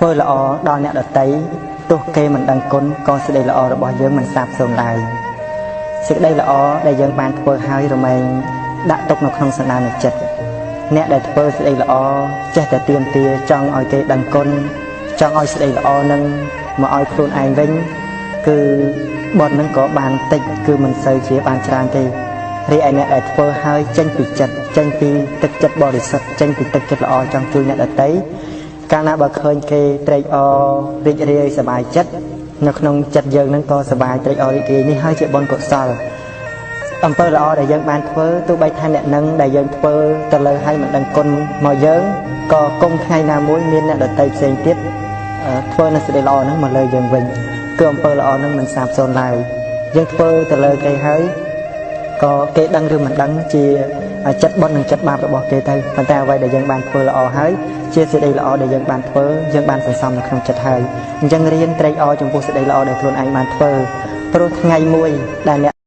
ធ្វើល្អដល់អ្នកដទៃទោះគេមិនដឹងគុណក៏សេចក្តីល្អរបស់យើងមិនសាបសូន្យឡើយសេចក្តីល្អដែលយើងបានធ្វើហើយរមែងដាក់ទុកនៅក្នុងសន្តានចិត្តអ្នកដែលធ្វើសេចក្តីល្អចេះតែទាមទារចង់ឲ្យគេដឹងគុណចង់ឲ្យសេចក្តីល្អនឹងមកឲ្យខ្លួនឯងវិញគឺបុណ្យនឹងក៏បានតិចគឺមិនសូវជាបានច្រើនទេរីឯអ្នកដែលធ្វើហើយចេញពីចិត្តចេញពីទឹកចិត្តបរិសុទ្ធចេញពីទឹកចិត្តល្អចង់ជួយអ្នកដទៃកាលណាបើឃើញគេត្រេកអររីករាយសប្បាយចិត្តនៅក្នុងចិត្តយើងនឹងក៏សប្បាយត្រេកអររីករាយនេះហើយជាបុណ្យកុសលអំពើល្អដែលយើងបានធ្វើទោះបីថាអ្នកនឹងដែលយើងធ្វើទៅលើឲ្យមិនដឹងគុណមកយើងក៏គុំថ្ងៃណាមួយមានអ្នកដទៃផ្សេងទៀតធ្វើនៅសេចក្តីល្អហ្នឹងមកលើយើងវិញគឺអំពើល្អហ្នឹងមិនសាបសូន្យឡើយយើងធ្វើទៅលើគេហើយក៏គេដឹងឬមិនដឹងជាចិត្តបុណ្យនិងចិត្តបាបរបស់គេទៅប៉ុន្តែអ្វីដែលយើងបានធ្វើល្អហើយជាសេចក្តីល្អដែលយើងបានធ្វើយើងបានសន្សំនៅក្នុងចិត្តហើយអញ្ចឹងរៀនត្រេកអរចំពោះសេចក្តីល្អដែលខ្លួនឯងបានធ្វើព្រោះថ្ងៃមួយដែលអ្នក